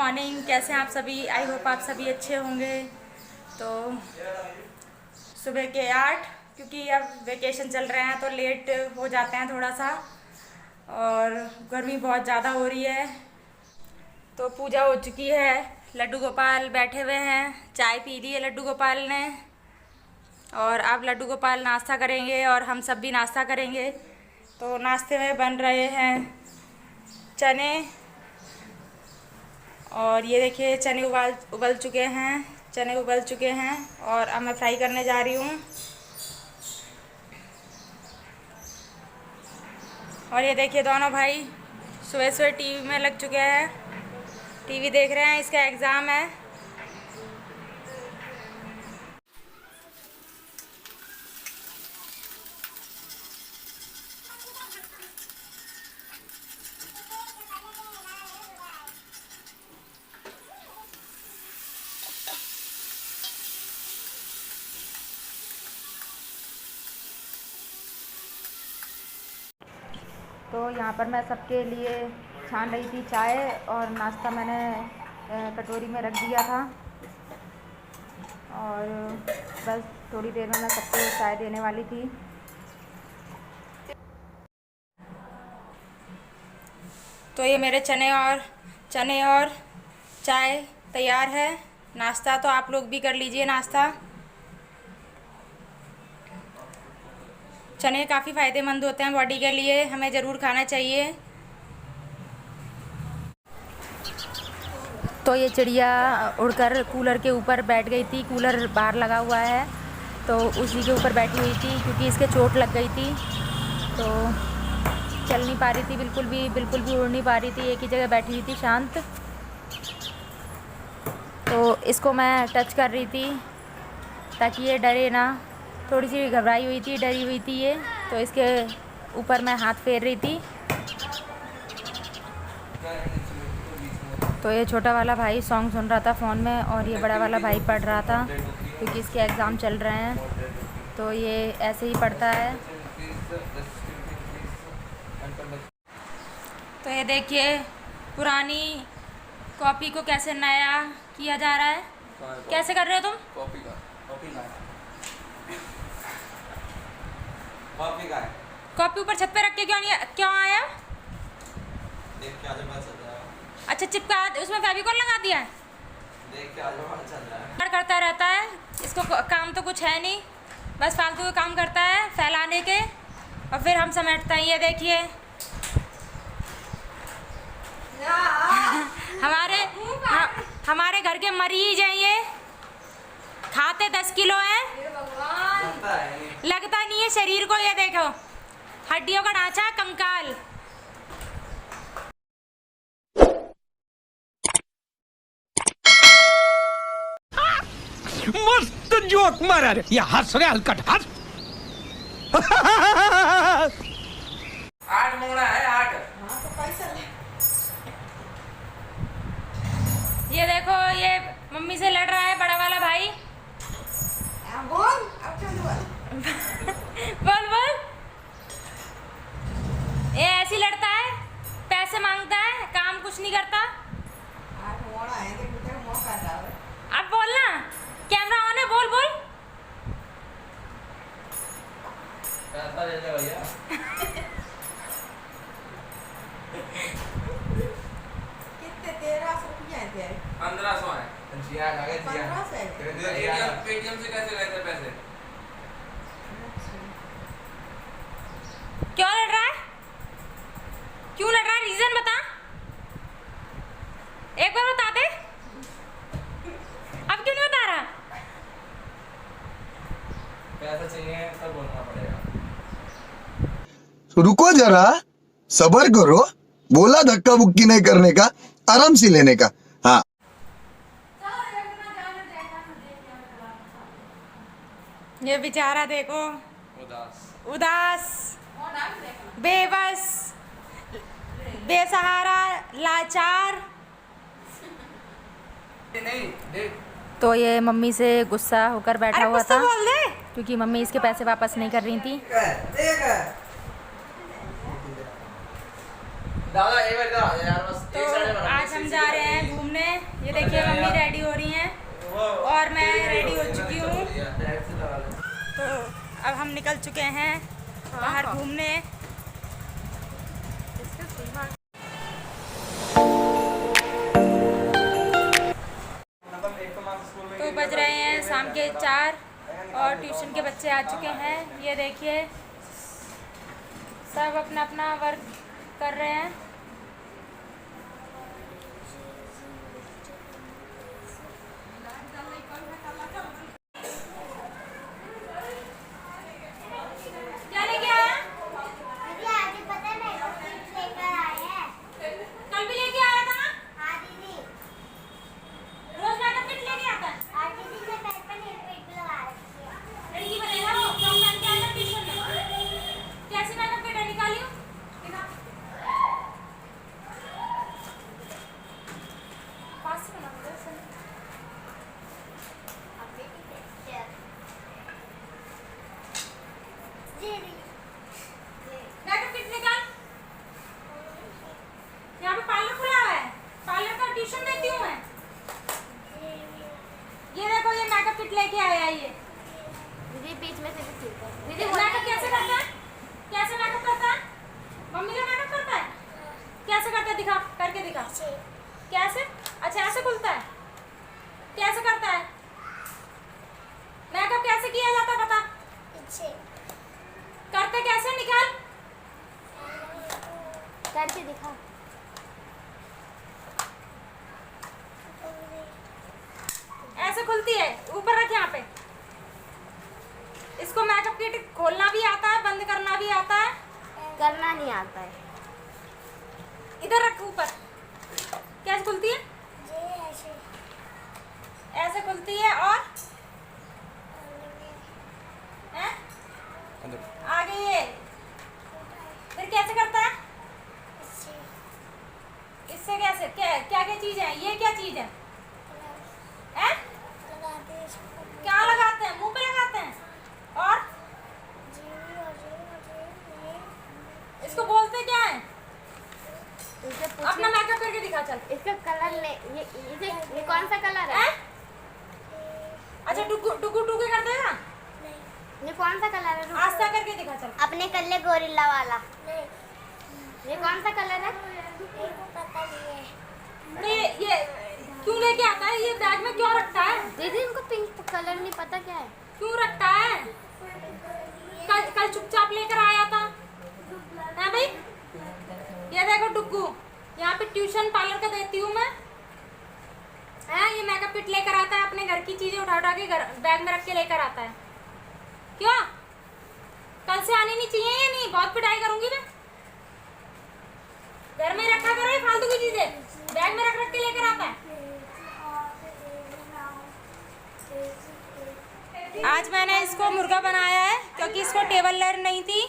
Morning. कैसे हैं आप सभी? आई होप आप सभी अच्छे होंगे। तो सुबह के 8, क्योंकि अब वेकेशन चल रहे हैं तो लेट हो जाते हैं थोड़ा सा, और गर्मी बहुत ज़्यादा हो रही है। तो पूजा हो चुकी है, लड्डू गोपाल बैठे हुए हैं, चाय पी ली है लड्डू गोपाल ने, और अब लड्डू गोपाल नाश्ता करेंगे और हम सब भी नाश्ता करेंगे। तो नाश्ते में बन रहे हैं चने, और ये देखिए चने उबल चुके हैं और अब मैं फ्राई करने जा रही हूँ। और ये देखिए दोनों भाई सुबह सुबह टीवी में लग चुके हैं, टीवी देख रहे हैं, इसका एग्ज़ाम है। तो यहाँ पर मैं सबके लिए छान रही थी चाय, और नाश्ता मैंने कटोरी में रख दिया था, और बस थोड़ी देर में मैं सबको चाय देने वाली थी। तो ये मेरे चने और चाय तैयार है। नाश्ता तो आप लोग भी कर लीजिए नाश्ता। चने काफ़ी फ़ायदेमंद होते हैं बॉडी के लिए, हमें ज़रूर खाना चाहिए। तो ये चिड़िया उड़कर कूलर के ऊपर बैठ गई थी, कूलर बाहर लगा हुआ है तो उसी के ऊपर बैठी हुई थी, क्योंकि इसके चोट लग गई थी तो चल नहीं पा रही थी, बिल्कुल भी उड़ नहीं पा रही थी, एक ही जगह बैठी हुई थी शांत। तो इसको मैं टच कर रही थी ताकि ये डरे ना, थोड़ी सी घबराई हुई थी, डरी हुई थी ये, तो इसके ऊपर मैं हाथ फेर रही थी। तो ये छोटा वाला भाई सॉन्ग सुन रहा था फ़ोन में, और ये बड़ा वाला भाई पढ़ रहा था, क्योंकि इसके एग्ज़ाम चल रहे हैं तो ये ऐसे ही पढ़ता है। तो ये देखिए पुरानी कॉपी को कैसे नया किया जा रहा है। कैसे कर रहे हो तुम? कॉपी ऊपर छत पे रख के क्यों आया? देख के आजू बाजू चल रहा है। अच्छा, चिपका उसमें फेविकॉल लगा दिया है। देख के आजू बाजू चल रहा है। करता रहता है, इसको काम तो कुछ है नहीं, बस फालतू के काम करता है फैलाने के, और फिर हम समेटते हैं। ये देखिए हमारे घर के मरीज हैं, ये खाते 10 किलो हैं, लगता नहीं है शरीर को। ये देखो हड्डियों का ढांचा कंकाल। मस्त जोक मारा रे, ये हंस रे हलकट हंस। 8 मोड़ा है 8। हाँ तो पैसा ले। ये देखो ये मम्मी से लड़ रहा है बड़ा वाला भाई। बोल अब चल बोल। बोल ये ऐसी लड़ता है, पैसे मांगता है, काम कुछ नहीं करता। 8 मोड़ा है कि मुझे मौका डाल। अब बोलना, कैमरा ऑन है, बोल। पैसा ले ले भैया। कितने 1300 रुपया है तेरे? 1500 है। जिया आ गए जिया। 1500 है। पेटीएम से कैसे गए थे पैसे? क्यों लड़ रहा है? रीजन बता, एक बार बता दे। अब क्यों नहीं बता रहा? पैसा चाहिए तब बोलना पड़ेगा। रुको जरा, सब्र करो, बोला धक्का बुक्की नहीं करने का, आराम से लेने का। हाँ ये बेचारा देखो उदास, बेबस, बेसहारा, लाचार। नहीं देख। तो ये मम्मी से गुस्सा होकर बैठा हुआ था, बोल दे। क्योंकि मम्मी इसके पैसे वापस नहीं कर रही थी। देख दादा एक बार इधर आ जा यार, बस तो एक साइड में आज हम जा रहे हैं घूमने। ये देखिए मम्मी रेडी हो रही हैं और मैं रेडी हो चुकी हूँ। तो अब हम निकल चुके हैं बाहर घूमने। तो बज रहे हैं शाम के 4 और ट्यूशन के बच्चे आ चुके हैं। ये देखिए सब अपना अपना वर्क कर रहे हैं। क्या लेके आया? कल भी लेके आया था ना? रोज मेकअप किट लेके आता है। लड़की बनेगा वो, फ्रॉक पहन के आता ट्यूशन में। कैसी मेकअप किट है, निकाली हो? दिखा। पास से बना दो सर। मेकअप किट निकाल। यहाँ पे पार्लर खुला हुआ है, पार्लर का ट्यूशन देती हूँ मैं। ये देखो ये मेकअप किट लेके आया है ये। दीदी बीच में से भी ठीक है। दीदी मेकअप कैसे करता है? कैसे मेकअप करता है? मम्मी का मेकअप करता है? कैसे करता है? दिखा, करके दिखा। कैसे? अच्छा ऐसे खुलता है? कैसे करता है? मेकअप कैसे किया जाता है बता? करते कैसे? निकाल। करके दिखा। ऐसे खुलती है, ऊपर रख यहाँ पे। इसको मेकअप किट खोलना भी आता है, बंद करना भी आता है। करना नहीं आता है। इधर रख ऊपर। कैसे खुलती है? ऐसे खुलती है और हैं? आगे ये फिर कैसे करता है? इससे कैसे? क्या क्या क्या चीज है? ये क्या चीज है? हैं? क्या लगाते हैं? मुंह पे लगाते हैं। और इसको बोलते क्या है? इसे अपना मेकअप करके दिखा चल। इसका कलर ने ये कौन सा कलर है? हैं? अच्छा टुकु टुकु टुकु कर देगा। ये कौन सा कलर है? आस्था करके दिखा चल। अपने कल्ले गोरिल्ला वाला। ये कौन सा कलर है? तो ये क्यों लेके आता है? ये बैग में क्यों रखता है? दीदी इनको पिंक कलर नहीं पता क्या है? क्यों रखता है? कल चुपचाप लेकर आया था है भाई। ये देखो टुक्कू, यहाँ पे ट्यूशन पार्लर का देती हूँ मैं। है ये मेकअप किट लेकर आता है, अपने घर की चीजें उठा उठा के बैग में रख के लेकर आता है। क्यों? कल से आनी नहीं चाहिए या नहीं? बहुत पिटाई करूंगी मैं। घर में रखा करो ये फालतू की चीजें, बैग में रख रख के लेकर आता है। आज मैंने इसको मुर्गा बनाया है क्योंकि इसको टेबल लर्न नहीं थी।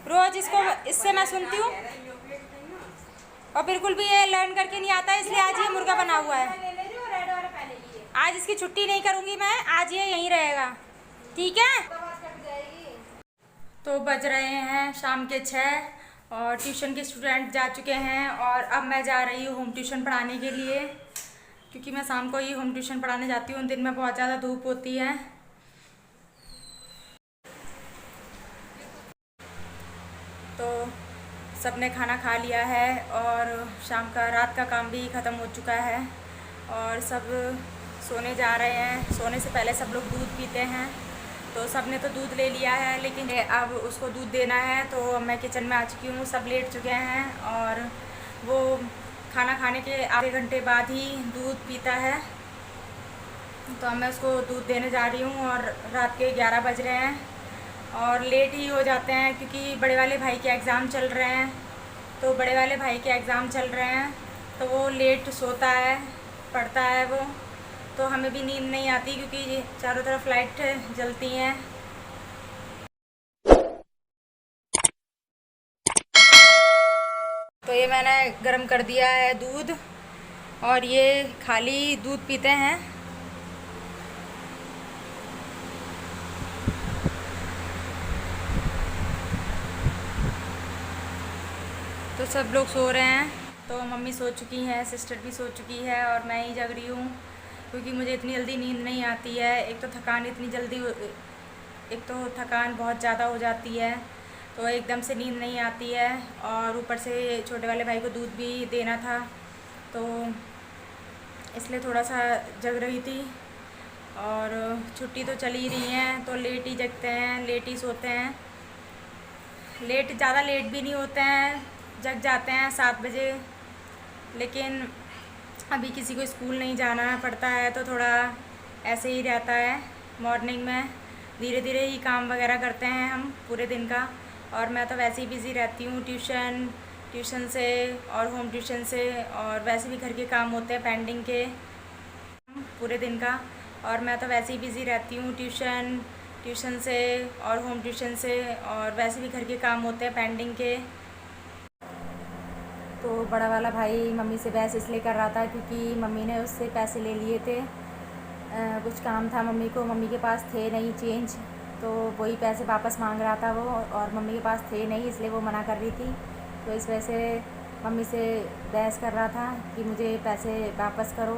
रोज इसको इससे मैं सुनती हूँ और बिल्कुल भी ये लर्न करके नहीं आता है, इसलिए आज ये मुर्गा बना हुआ है। आज इसकी छुट्टी नहीं करूँगी मैं, आज ये यहीं रहेगा, ठीक है। तो बज रहे हैं शाम के 6 और ट्यूशन के स्टूडेंट जा चुके हैं और अब मैं जा रही हूँ होम ट्यूशन पढ़ाने के लिए, क्योंकि मैं शाम को ही होम ट्यूशन पढ़ाने जाती हूँ। दिन में बहुत ज़्यादा धूप होती है। तो सबने खाना खा लिया है और शाम का रात का काम भी ख़त्म हो चुका है और सब सोने जा रहे हैं। सोने से पहले सब लोग दूध पीते हैं, तो सब ने तो दूध ले लिया है, लेकिन अब उसको दूध देना है। तो मैं किचन में आ चुकी हूँ, सब लेट चुके हैं और वो खाना खाने के आधे घंटे बाद ही दूध पीता है। तो अब मैं उसको दूध देने जा रही हूँ और रात के 11 बज रहे हैं और लेट ही हो जाते हैं क्योंकि बड़े वाले भाई के एग्ज़ाम चल रहे हैं। तो बड़े वाले भाई के एग्ज़ाम चल रहे हैं तो वो लेट सोता है, पढ़ता है वो। तो हमें भी नींद नहीं आती क्योंकि चारों तरफ लाइट जलती हैं। तो ये मैंने गरम कर दिया है दूध और ये खाली दूध पीते हैं। तो सब लोग सो रहे हैं, तो मम्मी सो चुकी हैं, सिस्टर भी सो चुकी है और मैं ही जग रही हूँ क्योंकि मुझे इतनी जल्दी नींद नहीं आती है। एक तो थकान बहुत ज़्यादा हो जाती है, तो एकदम से नींद नहीं आती है और ऊपर से छोटे वाले भाई को दूध भी देना था, तो इसलिए थोड़ा सा जग रही थी। और छुट्टी तो चल ही रही हैं, तो लेट ही जगते हैं, लेट ही सोते हैं, ज़्यादा लेट भी नहीं होते हैं, जग जाते हैं 7 बजे। लेकिन अभी किसी को स्कूल नहीं जाना पड़ता है तो थोड़ा ऐसे ही रहता है। मॉर्निंग में धीरे धीरे ही काम वगैरह करते हैं हम पूरे दिन का, और मैं तो वैसे ही बिज़ी रहती हूँ ट्यूशन से और होम ट्यूशन से, और वैसे भी घर के काम होते हैं पेंडिंग के पूरे दिन का, और मैं तो वैसे ही बिज़ी रहती हूँ ट्यूशन से और होम ट्यूशन से, और वैसे भी घर के काम होते हैं पेंडिंग के। तो बड़ा वाला भाई मम्मी से बहस इसलिए कर रहा था क्योंकि मम्मी ने उससे पैसे ले लिए थे, कुछ काम था मम्मी को, मम्मी के पास थे नहीं चेंज, तो वही पैसे वापस मांग रहा था वो, और मम्मी के पास थे नहीं इसलिए वो मना कर रही थी। तो इस वजह से मम्मी से बहस कर रहा था कि मुझे पैसे वापस करो,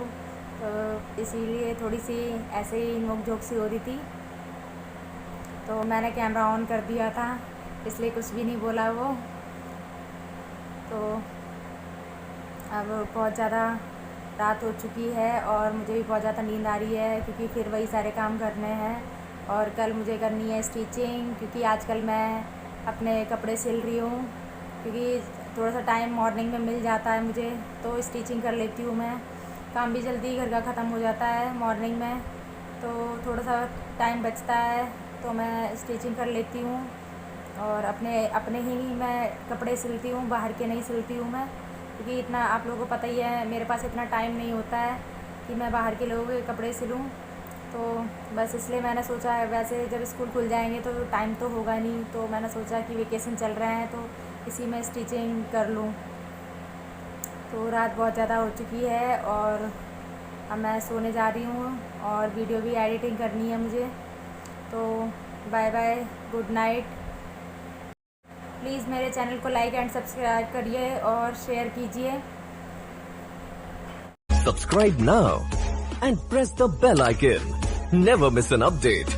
तो इसीलिए थोड़ी सी ऐसे ही नोक झोंक सी हो रही थी। तो मैंने कैमरा ऑन कर दिया था, इसलिए कुछ भी नहीं बोला वो। तो अब बहुत ज़्यादा रात हो चुकी है और मुझे भी बहुत ज़्यादा नींद आ रही है क्योंकि फिर वही सारे काम करने हैं, और कल मुझे करनी है स्टिचिंग, क्योंकि आजकल मैं अपने कपड़े सिल रही हूँ, क्योंकि थोड़ा सा टाइम मॉर्निंग में मिल जाता है मुझे, तो स्टिचिंग कर लेती हूँ मैं। काम भी जल्दी घर का ख़त्म हो जाता है मॉर्निंग में, तो थोड़ा सा टाइम बचता है तो मैं स्टिचिंग कर लेती हूँ, और अपने ही मैं कपड़े सिलती हूँ, बाहर के नहीं सिलती हूँ मैं, क्योंकि इतना आप लोगों को पता ही है मेरे पास इतना टाइम नहीं होता है कि मैं बाहर के लोगों के कपड़े सिलूँ। तो बस इसलिए मैंने सोचा है, वैसे जब स्कूल खुल जाएंगे तो टाइम तो होगा नहीं, तो मैंने सोचा कि वेकेशन चल रहे हैं तो इसी में स्टिचिंग कर लूँ। तो रात बहुत ज़्यादा हो चुकी है और अब मैं सोने जा रही हूँ, और वीडियो भी एडिटिंग करनी है मुझे। तो bye bye, good night. Please मेरे चैनल को लाइक एंड सब्सक्राइब करिए और शेयर कीजिए। Subscribe now and press the bell icon. Never miss an update.